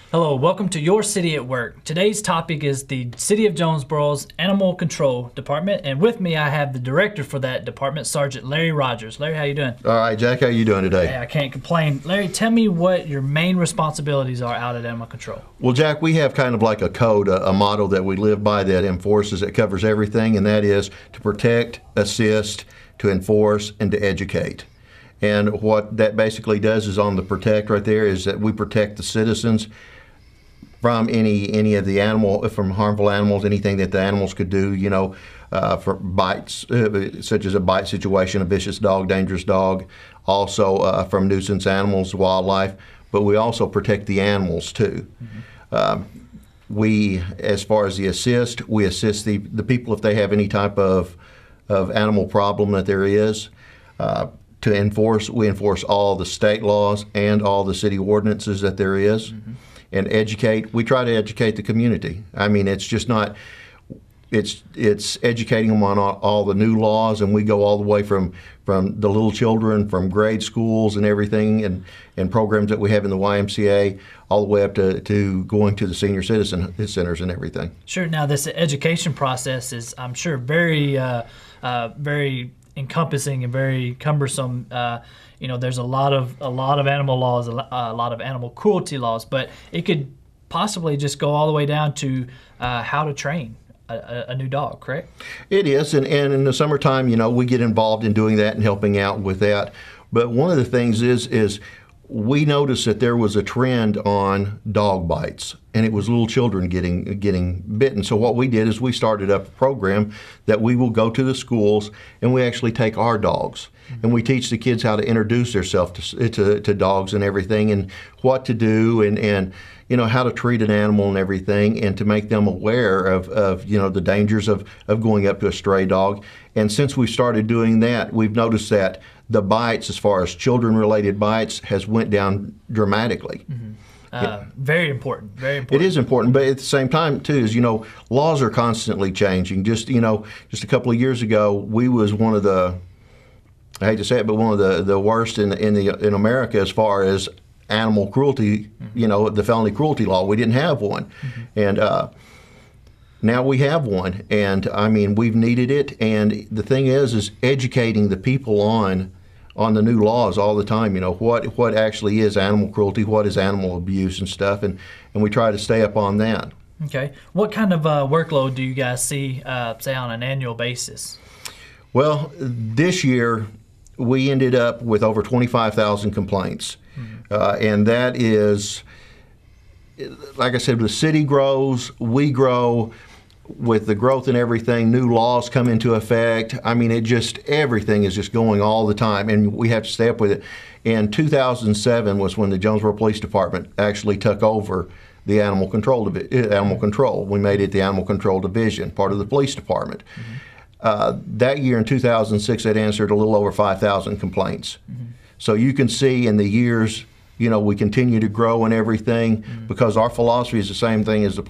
Hello, welcome to Your City at Work. Today's topic is the City of Jonesboro's Animal Control Department, and with me I have the director for that department, Sergeant Larry Rogers. Larry, how you doing? All right, Jack, how you doing today? Hey, I can't complain. Larry, tell me what your main responsibilities are out at Animal Control. Well, Jack, we have kind of like a code, a model that we live by that enforces, that covers everything, and that is to protect, assist, to enforce, and to educate. And what that basically does is on the protect right there is that we protect the citizens from any of the from harmful animals, anything that the animals could do, for bites, such as a bite situation, a vicious dog, dangerous dog, also from nuisance animals, wildlife, but we also protect the animals too. We, as far as the assist, we assist the people if they have any type of animal problem that there is. To enforce, we enforce all the state laws and all the city ordinances that there is. And educate, we try to educate the community. I mean, it's just not, it's educating them on all the new laws, and we go all the way from the little children, from grade schools and everything, and programs that we have in the YMCA, all the way up to going to the senior citizen centers and everything. Sure. Now, this education process is, I'm sure, very encompassing and very cumbersome. There's a lot of animal laws, a lot of animal cruelty laws, but it could possibly just go all the way down to how to train a new dog, correct? It is, and in the summertime, we get involved in doing that and helping out with that. But one of the things is we noticed that there was a trend on dog bites, and it was little children getting bitten. So what we did is we started up a program that we will go to the schools and we actually take our dogs and we teach the kids how to introduce themselves to dogs and everything, and what to do, and how to treat an animal and everything, and to make them aware of the dangers of going up to a stray dog. And since we started doing that, we've noticed that the bites, as far as children-related bites, has went down dramatically. Very important. Very important. It is important, but at the same time, too, is laws are constantly changing. Just a couple of years ago, we was one of the, I hate to say it, but one of the worst in America as far as animal cruelty. The felony cruelty law. We didn't have one, and now we have one. And I mean, we've needed it. And the thing is educating the people on the new laws all the time. What actually is animal cruelty, what is animal abuse and stuff, and we try to stay up on that. Okay. What kind of workload do you guys see, say, on an annual basis? Well, this year we ended up with over 25,000 complaints. And that is, like I said, the city grows, we grow. With the growth and everything, new laws come into effect. I mean, everything is just going all the time, and we have to stay up with it. And 2007 was when the Jonesboro Police Department actually took over the animal control. We made it the Animal Control Division, part of the police department. That year in 2006, it answered a little over 5,000 complaints. So you can see in the years, we continue to grow and everything, because our philosophy is the same thing as the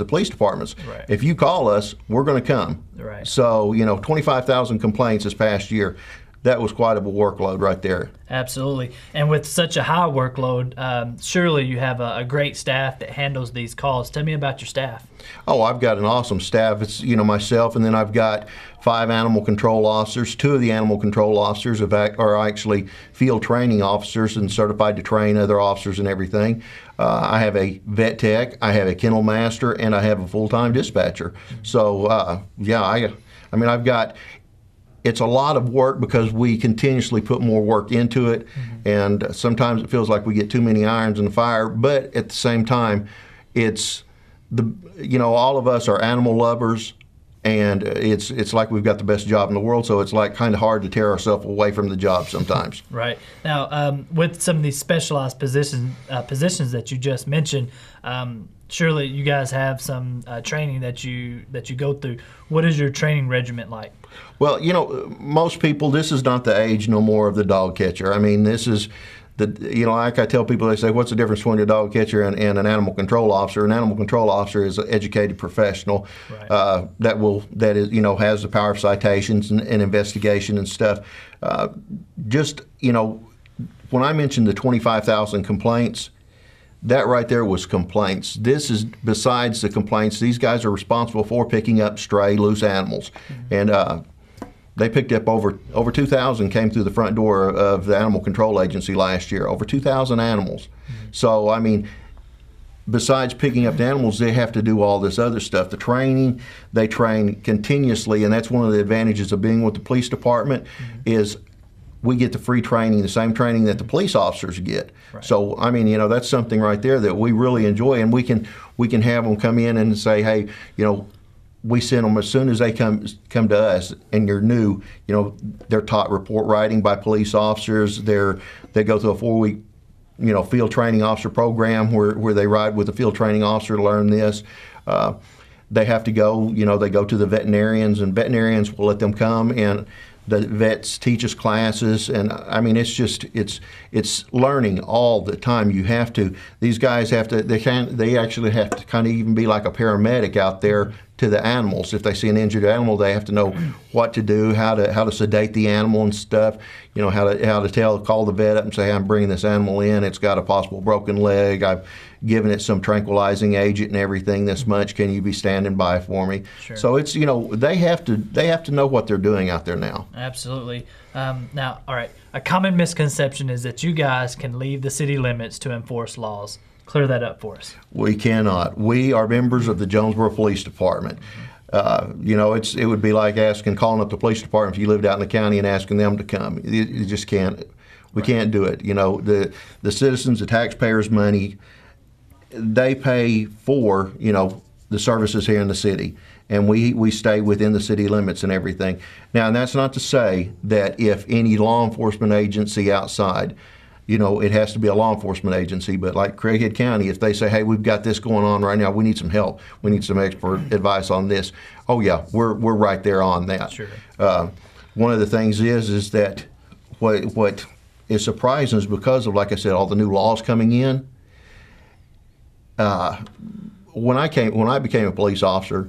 police departments. Right. If you call us, we're going to come. Right. So 25,000 complaints this past year. That was quite a workload right there. Absolutely. And with such a high workload, surely you have a great staff that handles these calls. Tell me about your staff. Oh, I've got an awesome staff. It's myself, and then I've got 5 animal control officers. 2 of the animal control officers are actually field training officers and certified to train other officers and everything. I have a vet tech, I have a kennel master, and I have a full-time dispatcher. So I've got. It's a lot of work because we continuously put more work into it, and sometimes it feels like we get too many irons in the fire. But at the same time, it's all of us are animal lovers, and it's like we've got the best job in the world. So it's like kind of hard to tear ourselves away from the job sometimes. Right. Now, with some of these specialized positions that you just mentioned, surely you guys have some training that you go through. What is your training regimen like? Well, most people, this is not the age no more of the dog catcher. I mean, this is like I tell people, they say, what's the difference between a dog catcher and an animal control officer? An animal control officer is an educated professional. Right. that is has the power of citations and investigation and stuff. When I mentioned the 25,000 complaints, That right there was complaints. This is besides the complaints. These guys are responsible for picking up stray, loose animals, and they picked up over 2,000 came through the front door of the Animal Control Agency last year. Over 2,000 animals. So I mean, besides picking up the animals, they have to do all this other stuff. The training, they train continuously, and that's one of the advantages of being with the police department is we get the free training, the same training that the police officers get. Right. So I mean, that's something right there that we really enjoy, and we can have them come in and say, hey, we send them as soon as they come to us, and you're new. They're taught report writing by police officers. They go through a 4-week, field training officer program where they ride with a field training officer to learn this. They have to go. They go to the veterinarians, and veterinarians will let them come, and the vets teach us classes, and I mean it's learning all the time. These guys have to. They actually have to kind of even be like a paramedic out there to the animals. If they see an injured animal, they have to know what to do, how to sedate the animal and stuff. How to call the vet up and say, hey, I'm bringing this animal in. It's got a possible broken leg. I've given it some tranquilizing agent and everything this much. Can you be standing by for me? Sure. So it's they have to know what they're doing out there now. Absolutely. Now, all right. A common misconception is that you guys can leave the city limits to enforce laws. Clear that up for us. We cannot. We are members of the Jonesboro Police Department. It would be like calling up the police department if you lived out in the county and asking them to come. You just can't. We can't do it. The citizens, the taxpayers' money, they pay for the services here in the city, and we stay within the city limits and everything. Now, and that's not to say that if any law enforcement agency outside, it has to be a law enforcement agency, but like Craighead County, if they say, hey, we've got this going on right now, we need some help, we need some expert advice on this, oh yeah, we're right there on that. Sure. One of the things is that what is surprising is because of, like I said, all the new laws coming in. When I became a police officer,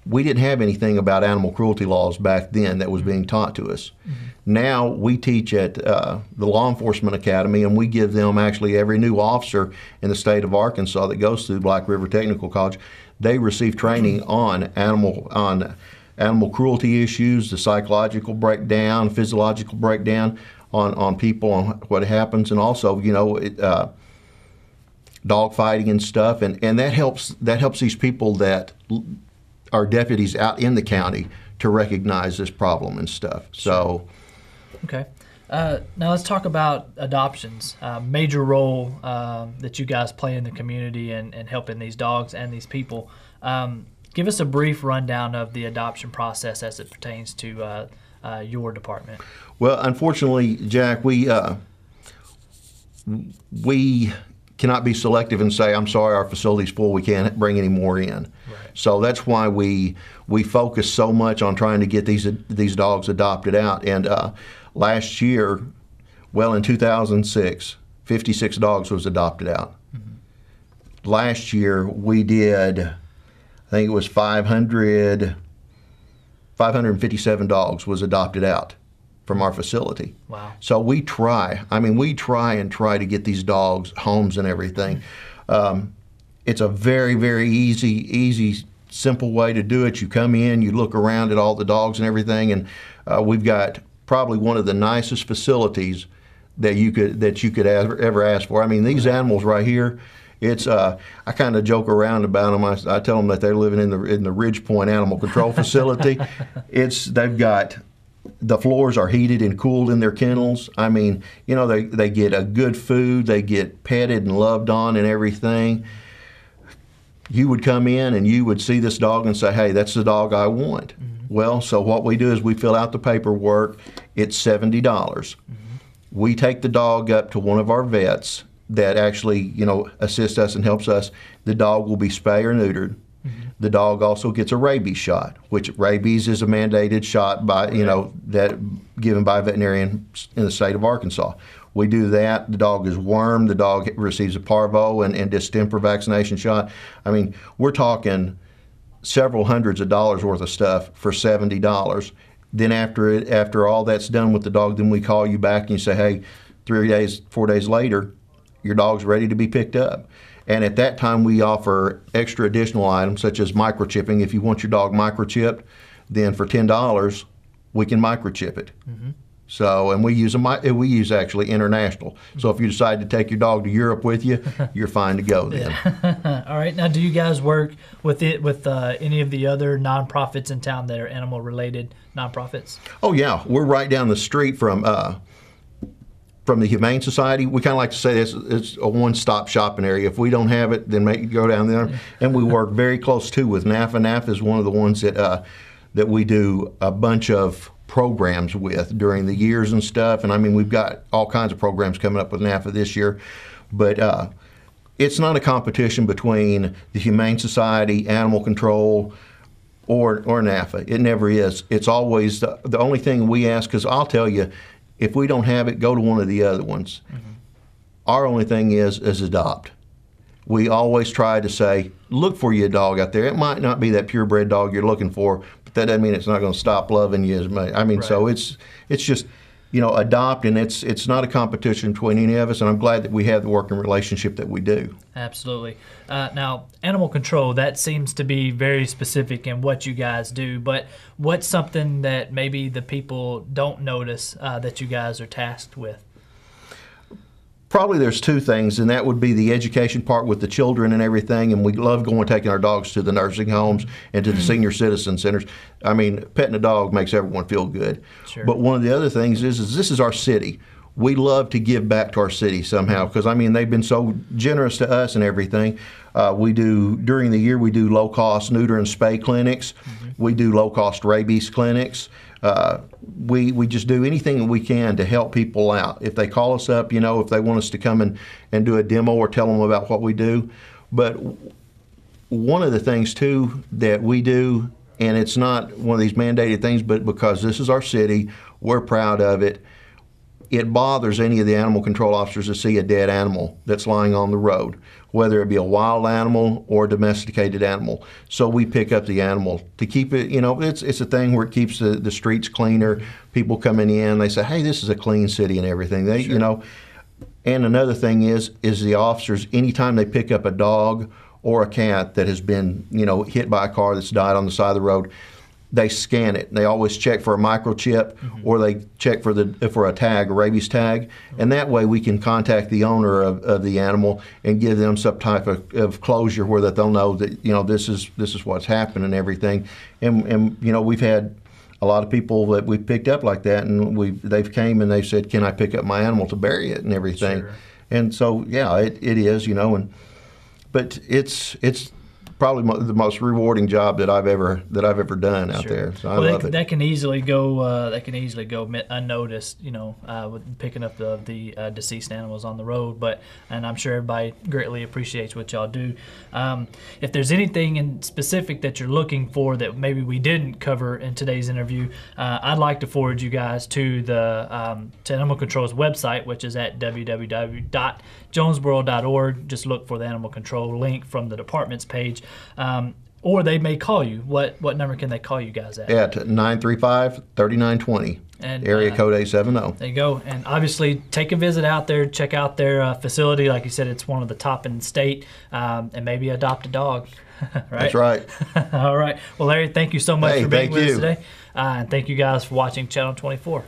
we didn't have anything about animal cruelty laws back then that was being taught to us. Now we teach at the Law Enforcement Academy, and we give them actually every new officer in the state of Arkansas that goes through Black River Technical College, they receive training on animal cruelty issues, the psychological breakdown, physiological breakdown on people, on what happens, and also dog fighting and stuff, and that helps these people that are deputies out in the county to recognize this problem and stuff. So, okay. Now let's talk about adoptions. Major role that you guys play in the community and helping these dogs and these people. Give us a brief rundown of the adoption process as it pertains to your department. Well, unfortunately, Jack, we cannot be selective and say, I'm sorry, our facility's full, we can't bring any more in. Right. So that's why we focus so much on trying to get these dogs adopted out. And last year, in 2006, 56 dogs was adopted out. Mm-hmm. Last year, we did, I think it was 557 dogs was adopted out from our facility. Wow. So we try to get these dogs homes and everything. It's a very, very easy, simple way to do it. You come in, you look around at all the dogs and everything, and we've got probably one of the nicest facilities that you could ever ask for. I mean, these animals right here, it's I kind of joke around about them. I tell them that they're living in the Ridge Point Animal Control Facility. They've got, the floors are heated and cooled in their kennels. I mean, they get a good food, they get petted and loved on and everything. You would come in and you would see this dog and say, hey, that's the dog I want. Mm-hmm. Well, so what we do is we fill out the paperwork. It's $70. Mm-hmm. We take the dog up to one of our vets that actually, assists us and helps us. The dog will be spay or neutered. Mm-hmm. The dog also gets a rabies shot, which rabies is a mandated shot by, that given by a veterinarian in the state of Arkansas. We do that. The dog is wormed. The dog receives a parvo and distemper vaccination shot. I mean, we're talking several hundreds of dollars worth of stuff for $70. Then after all that's done with the dog, then we call you back and you say, hey, 4 days later, your dog's ready to be picked up. And at that time, we offer extra additional items such as microchipping. If you want your dog microchipped, then for $10, we can microchip it. So, and we use actually international. So if you decide to take your dog to Europe with you, you're fine to go then. All right. Now, do you guys work with any of the other nonprofits in town that are animal-related nonprofits? Oh yeah, we're right down the street from the Humane Society. We kind of like to say it's a one-stop shopping area. If we don't have it, then go down there. And we work very close too with NAFA. NAFA is one of the ones that we do a bunch of programs with during the years and stuff. And I mean, we've got all kinds of programs coming up with NAFA this year. But it's not a competition between the Humane Society, Animal Control, or NAFA. It never is. It's always the only thing we ask, because I'll tell you, if we don't have it, go to one of the other ones. Our only thing is adopt. We always try to say, look for your dog out there. It might not be that purebred dog you're looking for, but that doesn't mean it's not going to stop loving you as much. I mean, Right. So it's just, adopt, and it's not a competition between any of us, and I'm glad that we have the working relationship that we do. Absolutely. Now, animal control, that seems to be very specific in what you guys do, but what's something that maybe the people don't notice that you guys are tasked with? Probably there's two things, and that would be the education part with the children and everything, and we love taking our dogs to the nursing homes and to the senior citizen centers. I mean, petting a dog makes everyone feel good. Sure. But one of the other things is this is our city. We love to give back to our city somehow, because I mean, they've been so generous to us and everything. During the year, we do low-cost neuter and spay clinics. We do low-cost rabies clinics. We just do anything that we can to help people out. If they call us up, if they want us to come and do a demo or tell them about what we do. But one of the things, too, that we do, and it's not one of these mandated things, but because this is our city, we're proud of it. It bothers any of the animal control officers to see a dead animal that's lying on the road, whether it be a wild animal or a domesticated animal. So we pick up the animal to keep it, it's a thing where it keeps the streets cleaner. People coming in, they say, hey, this is a clean city and everything. Sure. And another thing is the officers, anytime they pick up a dog or a cat that has been, hit by a car that's died on the side of the road, they scan it. They always check for a microchip, or they check for a tag, a rabies tag, and that way we can contact the owner of the animal and give them some type of closure where that they'll know that this is what's happened and everything. And we've had a lot of people that we've picked up like that, and they've came and they said, can I pick up my animal to bury it and everything? Sure. And so yeah, it is, but it's probably the most rewarding job that I've ever done out there. So I love it. That can easily go unnoticed, with picking up the deceased animals on the road. And I'm sure everybody greatly appreciates what y'all do. If there's anything in specific that you're looking for that maybe we didn't cover in today's interview, I'd like to forward you guys to the to Animal Control's website, which is at www.jonesboro.org. Just look for the Animal Control link from the department's page. Or they may call you. What number can they call you guys at? At 935-3920, and area code 870. There you go. And obviously, take a visit out there, check out their facility. Like you said, it's one of the top in the state, and maybe adopt a dog. Right? That's right. All right. Well, Larry, thank you so much for being thank with you. us today. And thank you guys for watching Channel 24.